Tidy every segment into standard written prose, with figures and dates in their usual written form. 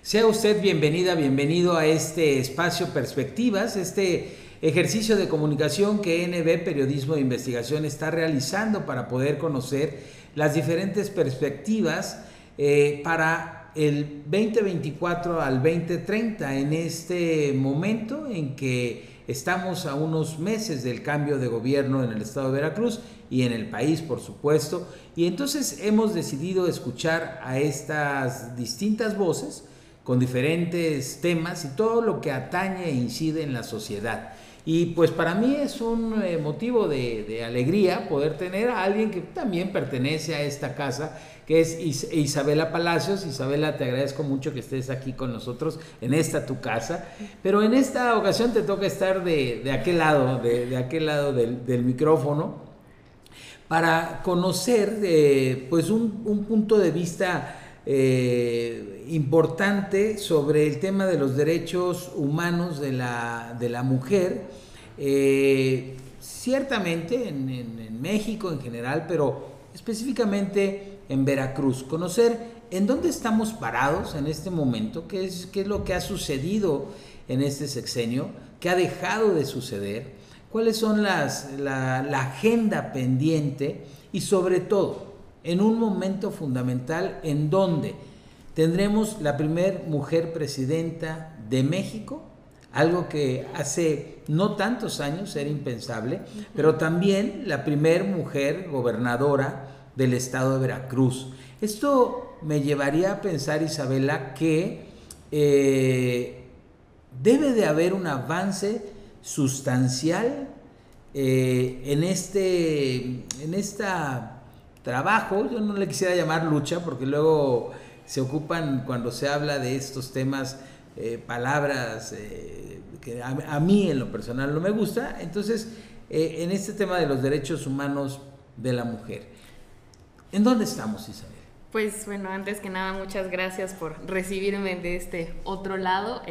Sea usted bienvenida, bienvenido a este espacio Perspectivas, este ejercicio de comunicación que NB Periodismo de Investigación está realizando para poder conocer las diferentes perspectivas para el 2024 al 2030, en este momento en que estamos a unos meses del cambio de gobierno en el estado de Veracruz y en el país, por supuesto, y entonces hemos decidido escuchar a estas distintas voces con diferentes temas y todo lo que atañe e incide en la sociedad. Y pues para mí es un motivo de alegría poder tener a alguien que también pertenece a esta casa, que es Isabela Palacios. Isabela, te agradezco mucho que estés aquí con nosotros en esta tu casa, pero en esta ocasión te toca estar de aquel lado, de aquel lado del micrófono, para conocer pues un punto de vista importante sobre el tema de los derechos humanos de la mujer, ciertamente en México en general, pero específicamente en Veracruz. Conocer en dónde estamos parados en este momento, qué es lo que ha sucedido en este sexenio, qué ha dejado de suceder, cuáles son la agenda pendiente y sobre todo en un momento fundamental en donde tendremos la primer mujer presidenta de México, algo que hace no tantos años era impensable, pero también la primer mujer gobernadora del estado de Veracruz. Esto me llevaría a pensar, Isabela, que debe de haber un avance sustancial en esta trabajo. Yo no le quisiera llamar lucha, porque luego se ocupan, cuando se habla de estos temas, palabras que a mí en lo personal no me gusta. Entonces, en este tema de los derechos humanos de la mujer, ¿en dónde estamos, Isabel? Pues bueno, antes que nada, muchas gracias por recibirme de este otro lado,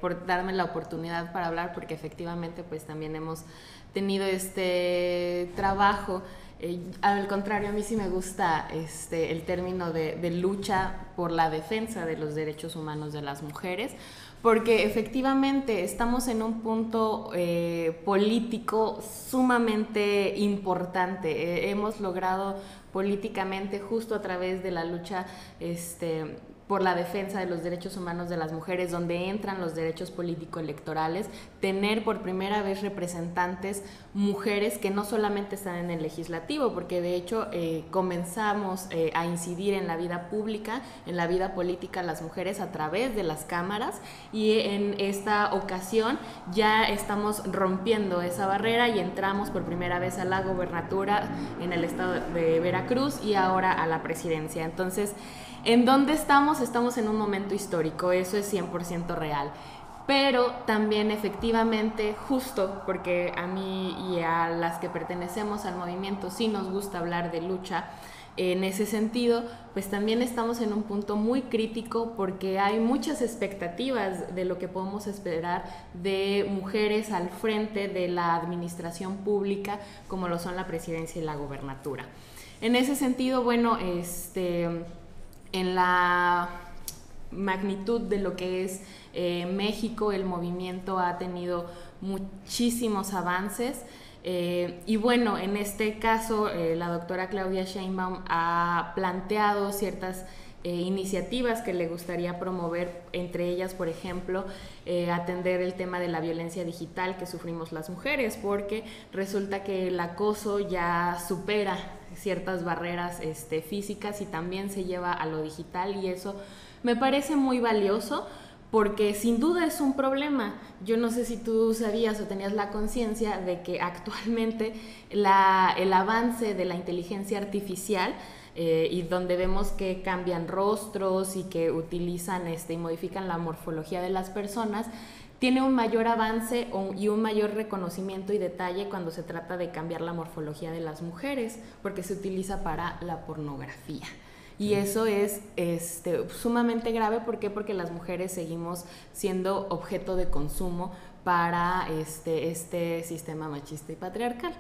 por darme la oportunidad para hablar, porque efectivamente pues también hemos tenido este trabajo. Al contrario, a mí sí me gusta el término de lucha por la defensa de los derechos humanos de las mujeres, porque efectivamente estamos en un punto político sumamente importante. Hemos logrado políticamente, justo a través de la lucha por la defensa de los derechos humanos de las mujeres, donde entran los derechos político-electorales, tener por primera vez representantes mujeres que no solamente están en el legislativo, porque de hecho comenzamos a incidir en la vida pública, en la vida política, las mujeres a través de las cámaras, y en esta ocasión ya estamos rompiendo esa barrera y entramos por primera vez a la gobernatura en el estado de Veracruz y ahora a la presidencia. Entonces, ¿en dónde estamos? Estamos en un momento histórico, eso es 100% real. Pero también efectivamente, justo porque a mí y a las que pertenecemos al movimiento sí nos gusta hablar de lucha, en ese sentido, pues también estamos en un punto muy crítico, porque hay muchas expectativas de lo que podemos esperar de mujeres al frente de la administración pública, como lo son la presidencia y la gobernatura. En ese sentido, bueno, en la magnitud de lo que es México, el movimiento ha tenido muchísimos avances, y bueno, en este caso la doctora Claudia Sheinbaum ha planteado ciertas iniciativas que le gustaría promover, entre ellas, por ejemplo, atender el tema de la violencia digital que sufrimos las mujeres, porque resulta que el acoso ya supera ciertas barreras físicas y también se lleva a lo digital, y eso me parece muy valioso, porque sin duda es un problema. Yo no sé si tú sabías o tenías la conciencia de que actualmente el avance de la inteligencia artificial, y donde vemos que cambian rostros y que utilizan y modifican la morfología de las personas, tiene un mayor avance y un mayor reconocimiento y detalle cuando se trata de cambiar la morfología de las mujeres, porque se utiliza para la pornografía. Y eso es sumamente grave. ¿Por qué? Porque las mujeres seguimos siendo objeto de consumo para este sistema machista y patriarcal.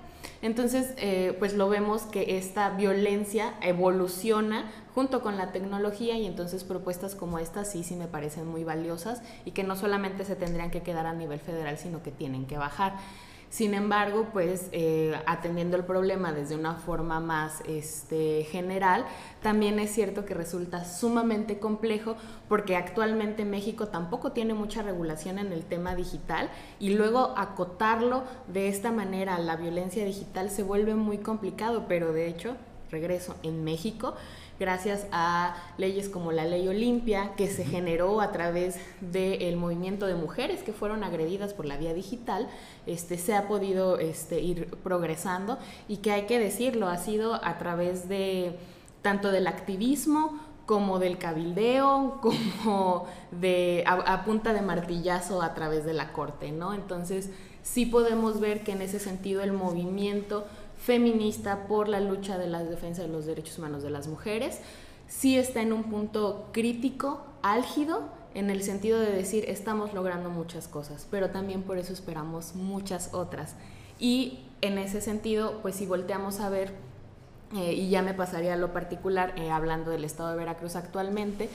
Entonces, pues lo vemos que esta violencia evoluciona junto con la tecnología, y entonces propuestas como estas sí me parecen muy valiosas y que no solamente se tendrían que quedar a nivel federal, sino que tienen que bajar. Sin embargo, pues atendiendo el problema desde una forma más general, también es cierto que resulta sumamente complejo porque actualmente México tampoco tiene mucha regulación en el tema digital, y luego acotarlo de esta manera a la violencia digital se vuelve muy complicado, pero de hecho, regreso, en México, gracias a leyes como la Ley Olimpia, que se generó a través del movimiento de mujeres que fueron agredidas por la vía digital, se ha podido ir progresando, y que hay que decirlo, ha sido a través de tanto del activismo como del cabildeo, como de a punta de martillazo a través de la corte, ¿no? Entonces sí podemos ver que en ese sentido el movimiento feminista por la lucha de la defensa de los derechos humanos de las mujeres sí está en un punto crítico, álgido, en el sentido de decir estamos logrando muchas cosas, pero también por eso esperamos muchas otras. Y en ese sentido, pues si volteamos a ver, y ya me pasaría a lo particular, hablando del estado de Veracruz actualmente,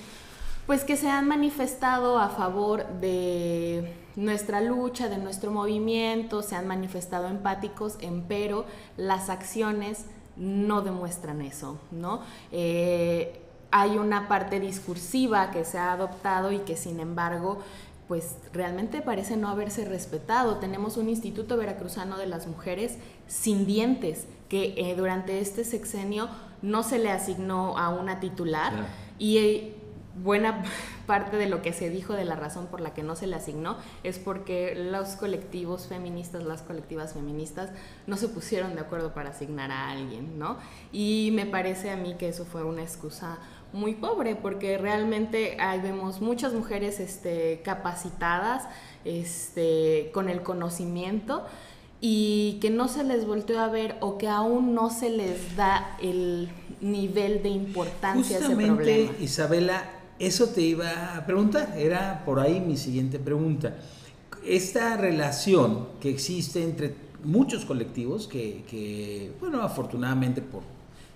pues que se han manifestado a favor de nuestra lucha, de nuestro movimiento, se han manifestado empáticos, pero las acciones no demuestran eso, ¿no? Hay una parte discursiva que se ha adoptado y que sin embargo pues realmente parece no haberse respetado. Tenemos un Instituto Veracruzano de las Mujeres sin dientes, que durante este sexenio no se le asignó a una titular, claro. Y buena parte de lo que se dijo de la razón por la que no se le asignó es porque los colectivos feministas, las colectivas feministas no se pusieron de acuerdo para asignar a alguien, ¿no? Y me parece a mí que eso fue una excusa muy pobre, porque realmente ahí vemos muchas mujeres capacitadas, con el conocimiento, y que no se les volteó a ver, o que aún no se les da el nivel de importancia a ese problema. Justamente, Isabela, eso te iba a preguntar, era por ahí mi siguiente pregunta. Esta relación que existe entre muchos colectivos que bueno, afortunadamente, por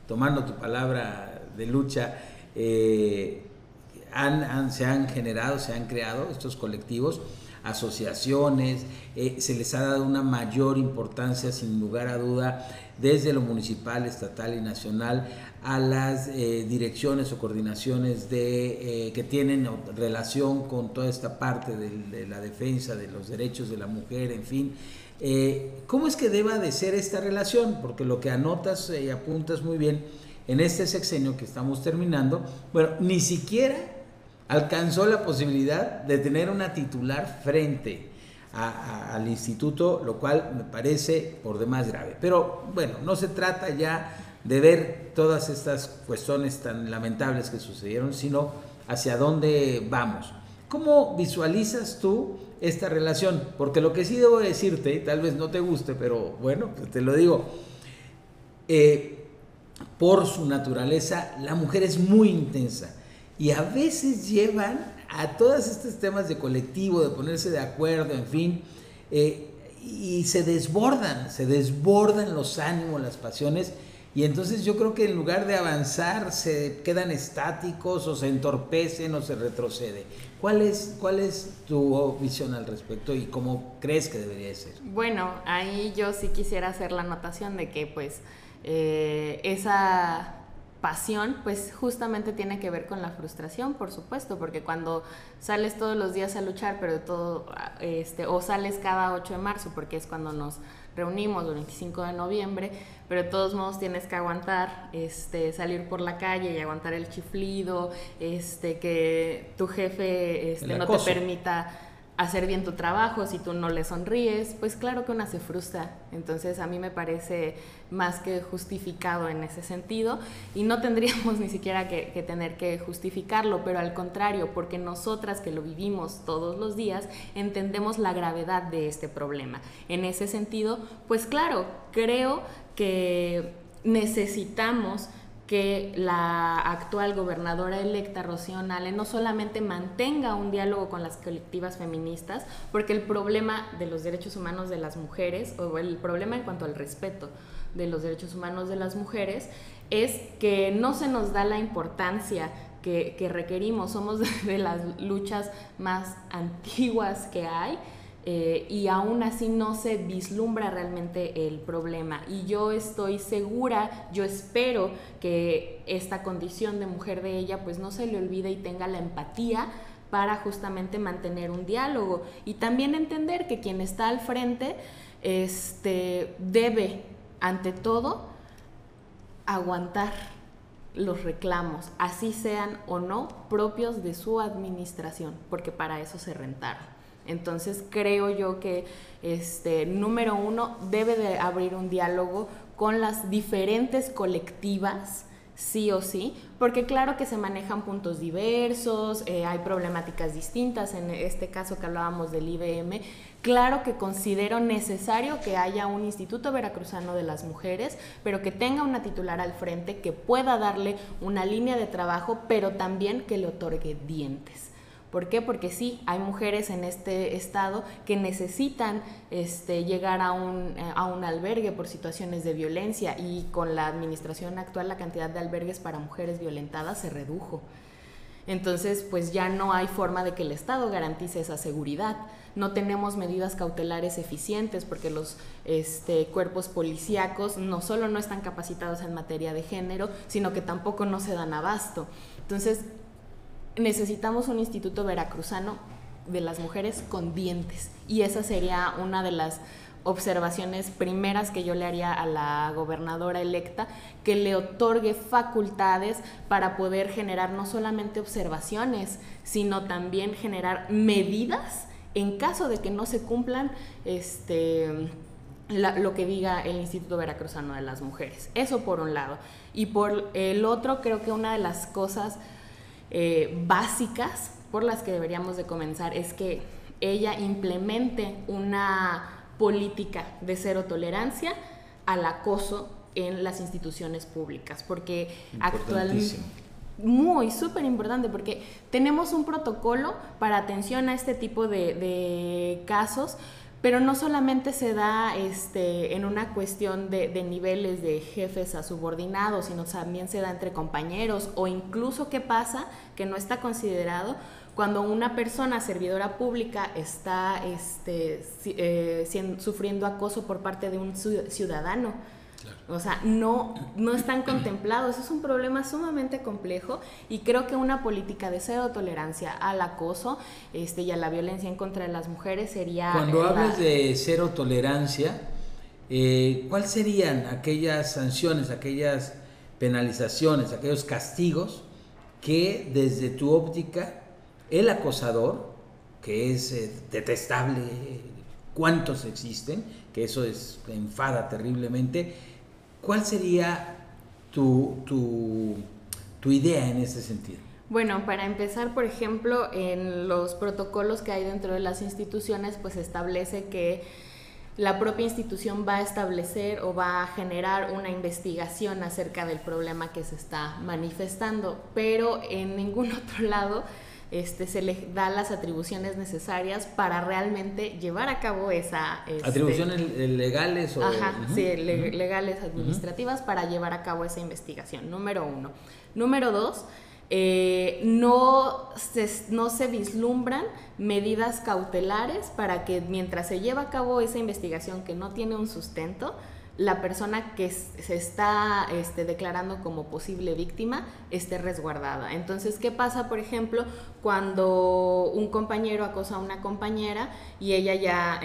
tomando tu palabra de lucha, se han generado, se han creado estos colectivos, asociaciones, se les ha dado una mayor importancia, sin lugar a duda, desde lo municipal, estatal y nacional, a las direcciones o coordinaciones que tienen relación con toda esta parte de la defensa de los derechos de la mujer, en fin. ¿Cómo es que deba de ser esta relación? Porque lo que anotas y apuntas muy bien, en este sexenio que estamos terminando, bueno, ni siquiera alcanzó la posibilidad de tener una titular frente al instituto, lo cual me parece por demás grave. Pero bueno, no se trata ya de ver todas estas cuestiones tan lamentables que sucedieron, sino hacia dónde vamos. ¿Cómo visualizas tú esta relación? Porque lo que sí debo decirte, tal vez no te guste, pero bueno, pues te lo digo, por su naturaleza, la mujer es muy intensa, y a veces llevan a todos estos temas de colectivo, de ponerse de acuerdo, en fin, y se desbordan los ánimos, las pasiones, y entonces yo creo que en lugar de avanzar se quedan estáticos, o se entorpecen, o se retrocede. ¿Cuál es tu visión al respecto y cómo crees que debería ser? Bueno, ahí yo sí quisiera hacer la anotación de que pues esa pasión pues justamente tiene que ver con la frustración, por supuesto, porque cuando sales todos los días a luchar, pero todo o sales cada 8 de marzo, porque es cuando nos reunimos, el 25 de noviembre, pero de todos modos tienes que aguantar salir por la calle y aguantar el chiflido, que tu jefe no te permita hacer bien tu trabajo si tú no le sonríes, pues claro que una se frustra. Entonces a mí me parece más que justificado en ese sentido, y no tendríamos ni siquiera que tener que justificarlo, pero al contrario, porque nosotras que lo vivimos todos los días entendemos la gravedad de este problema. En ese sentido, pues claro, creo que necesitamos que la actual gobernadora electa, Rocío Nale, no solamente mantenga un diálogo con las colectivas feministas, porque el problema de los derechos humanos de las mujeres, o el problema en cuanto al respeto de los derechos humanos de las mujeres, es que no se nos da la importancia que requerimos. Somos de las luchas más antiguas que hay, y aún así no se vislumbra realmente el problema. Y yo estoy segura, yo espero que esta condición de mujer de ella pues no se le olvide y tenga la empatía para justamente mantener un diálogo, y también entender que quien está al frente debe, ante todo, aguantar los reclamos, así sean o no propios de su administración, porque para eso se rentaron. Entonces creo yo que número uno, debe de abrir un diálogo con las diferentes colectivas, sí o sí, porque claro que se manejan puntos diversos, hay problemáticas distintas. En este caso que hablábamos del IBM, claro que considero necesario que haya un Instituto Veracruzano de las Mujeres, pero que tenga una titular al frente que pueda darle una línea de trabajo, pero también que le otorgue dientes. ¿Por qué? Porque sí, hay mujeres en este estado que necesitan llegar a un albergue por situaciones de violencia, y con la administración actual la cantidad de albergues para mujeres violentadas se redujo. Entonces, pues ya no hay forma de que el Estado garantice esa seguridad. No tenemos medidas cautelares eficientes porque los cuerpos policíacos no solo no están capacitados en materia de género, sino que tampoco no se dan abasto. Entonces, necesitamos un Instituto Veracruzano de las Mujeres con dientes, y esa sería una de las observaciones primeras que yo le haría a la gobernadora electa, que le otorgue facultades para poder generar no solamente observaciones, sino también generar medidas en caso de que no se cumplan lo que diga el Instituto Veracruzano de las Mujeres. Eso por un lado. Y por el otro, creo que una de las cosas básicas por las que deberíamos de comenzar es que ella implemente una política de cero tolerancia al acoso en las instituciones públicas, porque actualmente súper importante, porque tenemos un protocolo para atención a este tipo de casos, pero no solamente se da en una cuestión de niveles de jefes a subordinados, sino también se da entre compañeros, o incluso qué pasa, que no está considerado, cuando una persona servidora pública está sufriendo acoso por parte de un ciudadano. Claro. O sea, no están contemplados. Es un problema sumamente complejo, y creo que una política de cero tolerancia al acoso y a la violencia en contra de las mujeres sería... Cuando hables de cero tolerancia, ¿cuáles serían aquellas sanciones, aquellas penalizaciones, aquellos castigos que desde tu óptica el acosador, que es detestable, cuántos existen, que eso enfada terriblemente, ¿cuál sería tu idea en ese sentido? Bueno, para empezar, por ejemplo, en los protocolos que hay dentro de las instituciones, pues establece que la propia institución va a establecer o va a generar una investigación acerca del problema que se está manifestando, pero en ningún otro lado se le da las atribuciones necesarias para realmente llevar a cabo esa... ¿Atribuciones legales? Sí, legales, administrativas, para llevar a cabo esa investigación, número uno. Número dos, no se vislumbran medidas cautelares para que mientras se lleva a cabo esa investigación que no tiene un sustento, la persona que se está declarando como posible víctima esté resguardada. Entonces, ¿qué pasa, por ejemplo, cuando un compañero acosa a una compañera y ella ya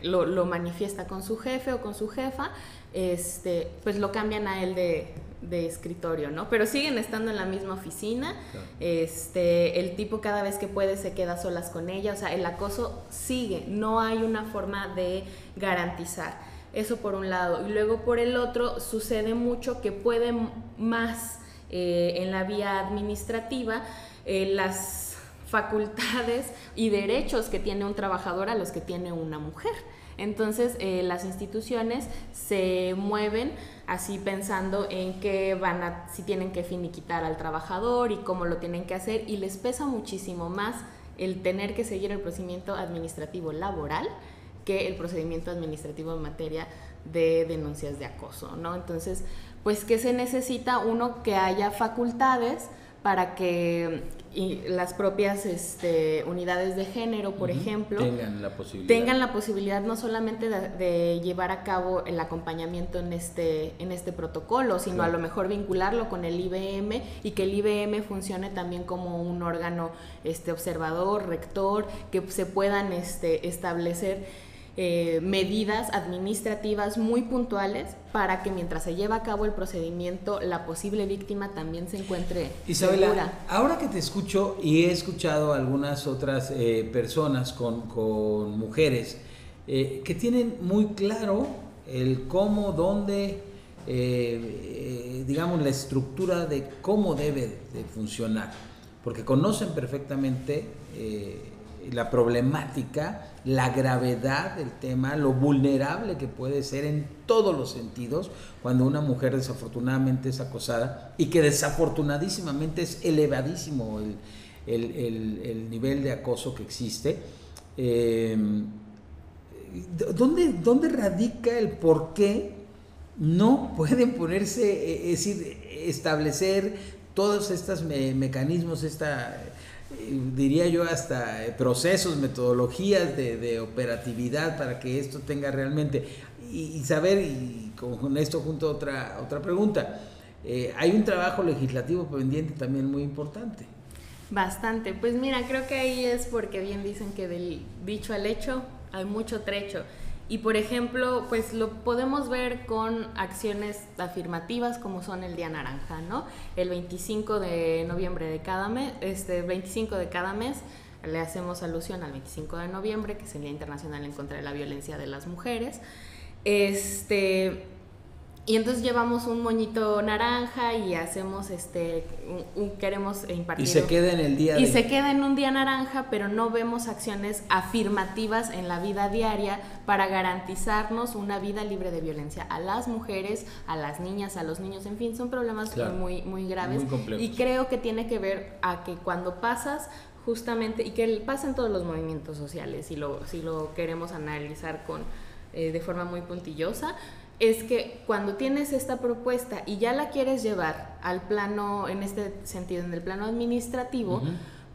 lo manifiesta con su jefe o con su jefa? Pues lo cambian a él de escritorio, ¿no? Pero siguen estando en la misma oficina. Claro. El tipo cada vez que puede se queda a solas con ella. O sea, el acoso sigue, no hay una forma de garantizar. Eso por un lado. Y luego por el otro, sucede mucho que puede más en la vía administrativa las facultades y derechos que tiene un trabajador a los que tiene una mujer. Entonces, las instituciones se mueven así pensando en qué si tienen que finiquitar al trabajador y cómo lo tienen que hacer, y les pesa muchísimo más el tener que seguir el procedimiento administrativo laboral que el procedimiento administrativo en materia de denuncias de acoso, ¿no? Entonces, pues, ¿qué se necesita? Uno, que haya facultades para que las propias unidades de género, por ejemplo, tengan la posibilidad no solamente de llevar a cabo el acompañamiento en este protocolo, sino claro, a lo mejor vincularlo con el IBM, y que el IBM funcione también como un órgano observador, rector, que se puedan establecer medidas administrativas muy puntuales para que mientras se lleva a cabo el procedimiento la posible víctima también se encuentre Isabela, segura. Ahora que te escucho, y he escuchado a algunas otras personas con mujeres que tienen muy claro el cómo, dónde, digamos, la estructura de cómo debe de funcionar, porque conocen perfectamente la problemática, la gravedad del tema, lo vulnerable que puede ser en todos los sentidos cuando una mujer desafortunadamente es acosada, y que desafortunadísimamente es elevadísimo el nivel de acoso que existe. ¿Dónde radica el por qué no pueden ponerse, es decir, establecer todos estos mecanismos, diría yo hasta procesos, metodologías de operatividad para que esto tenga realmente, y saber, y con esto junto a otra pregunta, hay un trabajo legislativo pendiente también muy importante? Bastante, pues mira, creo que ahí es porque bien dicen que del dicho al hecho hay mucho trecho. Y por ejemplo, pues lo podemos ver con acciones afirmativas como son el Día Naranja, ¿no? El 25 de noviembre de cada mes, 25 de cada mes, le hacemos alusión al 25 de noviembre, que es el Día Internacional en contra de la Violencia de las Mujeres. Y entonces llevamos un moñito naranja y hacemos queremos impartir. Y se queda en el día. Y se queda en un día naranja, pero no vemos acciones afirmativas en la vida diaria para garantizarnos una vida libre de violencia a las mujeres, a las niñas, a los niños, en fin, son problemas claro, muy, muy graves. Muy complejos. Y creo que tiene que ver a que cuando pasas justamente, y que pasa en todos los movimientos sociales, si lo queremos analizar de forma muy puntillosa, es que cuando tienes esta propuesta y ya la quieres llevar al plano, en este sentido, en el plano administrativo,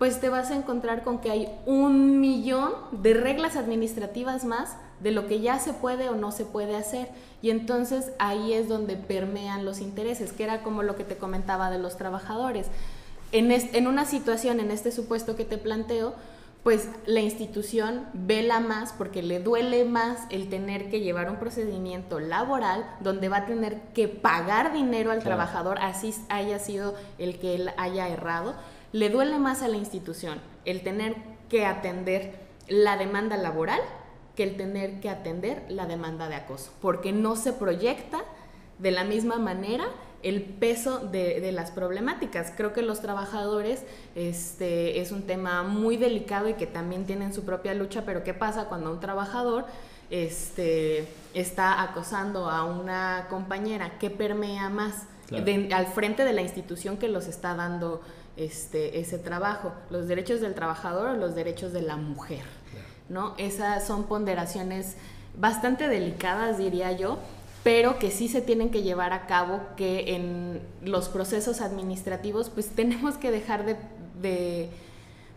pues te vas a encontrar con que hay 1,000,000 de reglas administrativas más de lo que ya se puede o no se puede hacer. Y entonces ahí es donde permean los intereses, que era como lo que te comentaba de los trabajadores. En una situación, en este supuesto que te planteo, pues la institución vela más porque le duele más el tener que llevar un procedimiento laboral donde va a tener que pagar dinero al claro, trabajador, así haya sido el que él haya errado. Le duele más a la institución el tener que atender la demanda laboral que el tener que atender la demanda de acoso, porque no se proyecta de la misma manera el peso de las problemáticas. Creo que los trabajadores es un tema muy delicado y que también tienen su propia lucha, pero ¿qué pasa cuando un trabajador está acosando a una compañera? ¿Qué permea más? Claro. Al frente de la institución que los está dando ese trabajo, los derechos del trabajador o los derechos de la mujer, claro, ¿no? Esas son ponderaciones bastante delicadas, diría yo, pero que sí se tienen que llevar a cabo, que en los procesos administrativos pues tenemos que dejar de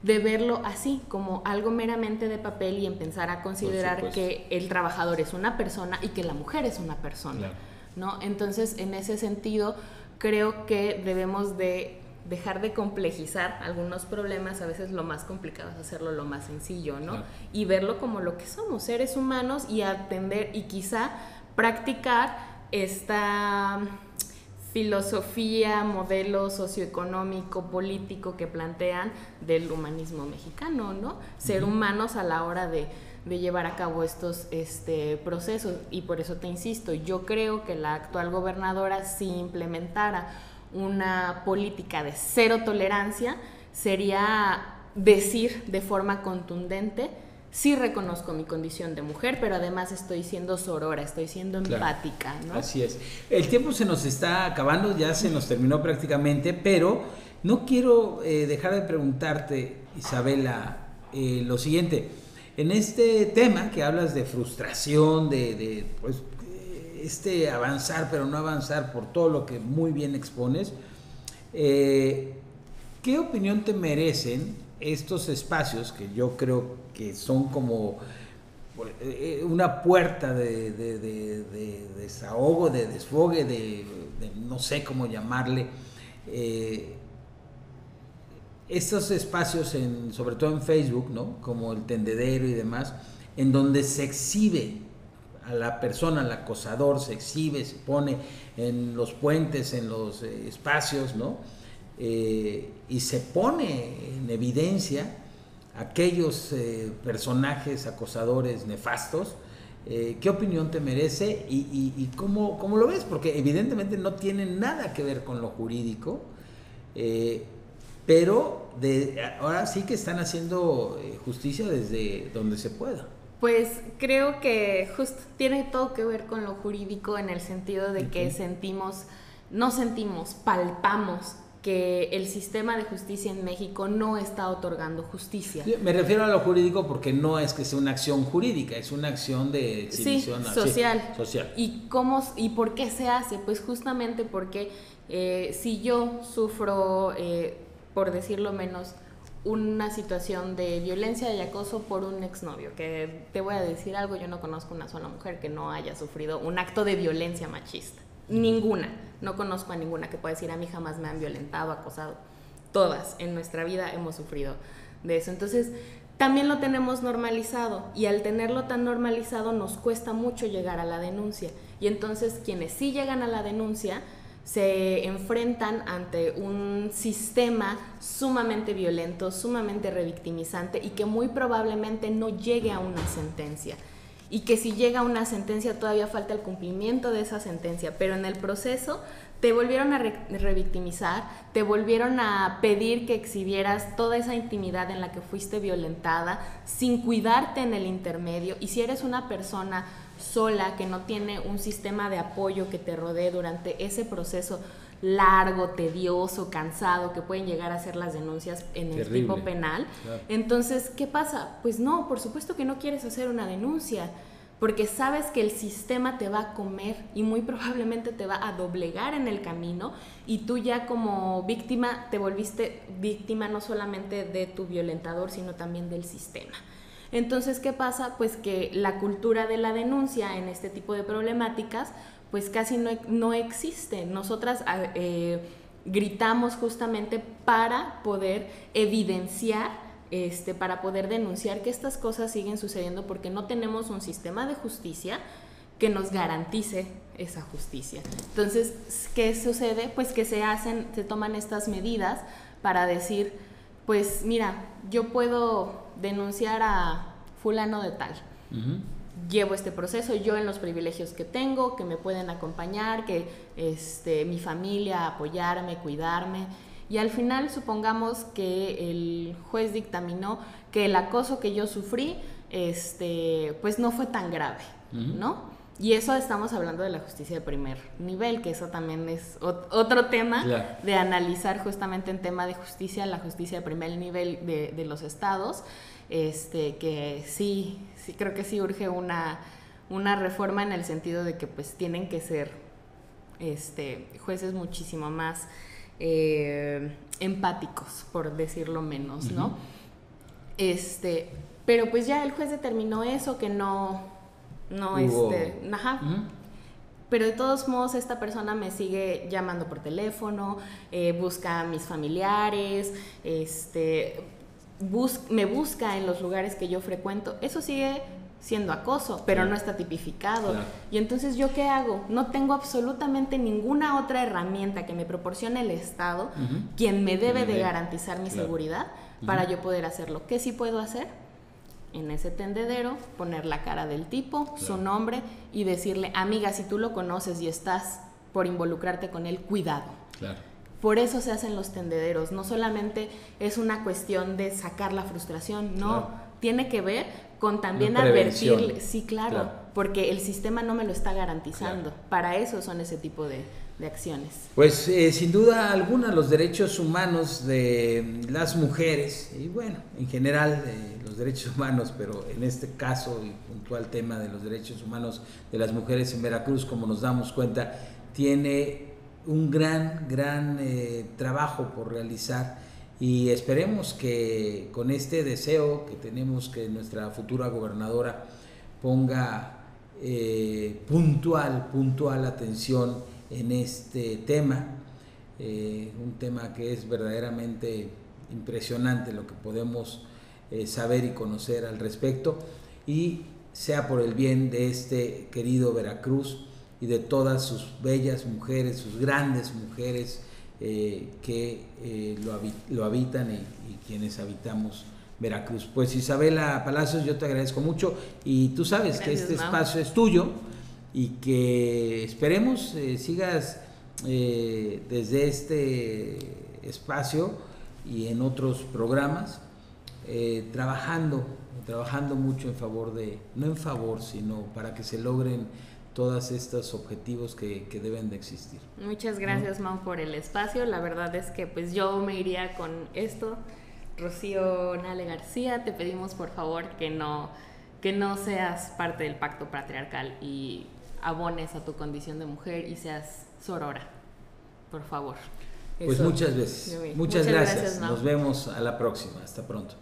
verlo así, como algo meramente de papel, y empezar a considerar que el trabajador es una persona y que la mujer es una persona, claro, ¿no? Entonces, en ese sentido, creo que debemos de dejar de complejizar algunos problemas. A veces lo más complicado es hacerlo lo más sencillo, ¿no? Claro. Y verlo como lo que somos, seres humanos, y atender y quizá practicar esta filosofía, modelo socioeconómico, político que plantean del humanismo mexicano, ¿no? Ser humanos a la hora de llevar a cabo estos procesos. Y por eso te insisto, yo creo que la actual gobernadora, si implementara una política de cero tolerancia, sería decir de forma contundente: sí reconozco mi condición de mujer, pero además estoy siendo sorora, estoy siendo empática, ¿no? Así es. El tiempo se nos está acabando, ya se nos terminó prácticamente, pero no quiero dejar de preguntarte, Isabela, lo siguiente. En este tema que hablas de frustración, pues, avanzar pero no avanzar por todo lo que muy bien expones, ¿qué opinión te merecen estos espacios que yo creo que son como una puerta de desahogo, de desfogue, de no sé cómo llamarle, estos espacios sobre todo en Facebook, ¿no? Como el tendedero y demás, en donde se exhibe a la persona, al acosador, se exhibe, se pone en los puentes, en los espacios, ¿no? Y se pone en evidencia aquellos personajes acosadores nefastos. ¿Qué opinión te merece y cómo lo ves? Porque evidentemente no tiene nada que ver con lo jurídico, pero ahora sí que están haciendo justicia desde donde se pueda. Pues creo que justo tiene todo que ver con lo jurídico en el sentido de que palpamos que el sistema de justicia en México no está otorgando justicia. Sí, me refiero a lo jurídico porque no es que sea una acción jurídica, es una acción de exhibición social. Sí, social. ¿Y por qué se hace? Pues justamente porque si yo sufro, por decirlo menos, una situación de violencia y acoso por un exnovio, que te voy a decir algo, yo no conozco una sola mujer que no haya sufrido un acto de violencia machista. Ninguna. No conozco a ninguna que pueda decir a mí jamás me han violentado, acosado. Todas en nuestra vida hemos sufrido de eso. Entonces, también lo tenemos normalizado y al tenerlo tan normalizado nos cuesta mucho llegar a la denuncia. Y entonces quienes sí llegan a la denuncia se enfrentan ante un sistema sumamente violento, sumamente revictimizante y que muy probablemente no llegue a una sentencia. Y que si llega a una sentencia todavía falta el cumplimiento de esa sentencia, pero en el proceso te volvieron a revictimizar, te volvieron a pedir que exhibieras toda esa intimidad en la que fuiste violentada, sin cuidarte en el intermedio, y si eres una persona sola que no tiene un sistema de apoyo que te rodee durante ese proceso largo, tedioso, cansado, que pueden llegar a ser las denuncias en el tipo penal. Claro. Entonces, ¿qué pasa? Pues no, por supuesto que no quieres hacer una denuncia, porque sabes que el sistema te va a comer y muy probablemente te va a doblegar en el camino y tú ya como víctima te volviste víctima no solamente de tu violentador, sino también del sistema. Entonces, ¿qué pasa? Pues que la cultura de la denuncia en este tipo de problemáticas pues casi no existe. Nosotras gritamos justamente para poder evidenciar, para poder denunciar que estas cosas siguen sucediendo porque no tenemos un sistema de justicia que nos garantice esa justicia. Entonces, ¿qué sucede? Pues que se toman estas medidas para decir, pues mira, yo puedo denunciar a fulano de tal. Uh-huh. Llevo este proceso, yo en los privilegios que tengo, que me pueden acompañar, que mi familia, apoyarme, cuidarme. Y al final supongamos que el juez dictaminó que el acoso que yo sufrí, pues no fue tan grave, ¿no? Y eso estamos hablando de la justicia de primer nivel, que eso también es otro tema, claro, de analizar justamente en tema de justicia, la justicia de primer nivel de los estados, que sí creo que sí urge una reforma en el sentido de que pues tienen que ser jueces muchísimo más empáticos, por decirlo menos, ¿no? Pero pues ya el juez determinó eso, que no pero de todos modos esta persona me sigue llamando por teléfono, busca a mis familiares, me busca en los lugares que yo frecuento. Eso sigue siendo acoso, pero no está tipificado. Claro. Y entonces, ¿yo qué hago? No tengo absolutamente ninguna otra herramienta que me proporcione el Estado, quien me debe de garantizar mi seguridad, para yo poder hacerlo. ¿Qué sí puedo hacer? En ese tendedero, poner la cara del tipo, su nombre, y decirle, amiga, si tú lo conoces y estás por involucrarte con él, cuidado. Claro. Por eso se hacen los tendederos. No solamente es una cuestión de sacar la frustración, no. Claro. Tiene que ver con también advertir, sí, claro, porque el sistema no me lo está garantizando. Para eso son ese tipo de acciones. Pues sin duda alguna los derechos humanos de las mujeres, y bueno, en general los derechos humanos, pero en este caso y puntual tema de los derechos humanos de las mujeres en Veracruz, como nos damos cuenta, tiene un gran trabajo por realizar, y esperemos que con este deseo que tenemos, que nuestra futura gobernadora ponga puntual atención en este tema, un tema que es verdaderamente impresionante lo que podemos saber y conocer al respecto, y sea por el bien de este querido Veracruz y de todas sus bellas mujeres, sus grandes mujeres que lo habitan y quienes habitamos Veracruz. Pues Isabela Palacios, yo te agradezco mucho, y tú sabes que este espacio es tuyo, y que esperemos sigas desde este espacio y en otros programas trabajando mucho en favor no en favor, sino para que se logren todos estos objetivos que deben de existir. Muchas gracias, Mau, por el espacio. La verdad es que pues yo me iría con esto. Rocío Nale García, te pedimos por favor que no seas parte del pacto patriarcal y abones a tu condición de mujer y seas sorora, por favor. Pues muchas gracias. Nos vemos a la próxima. Hasta pronto.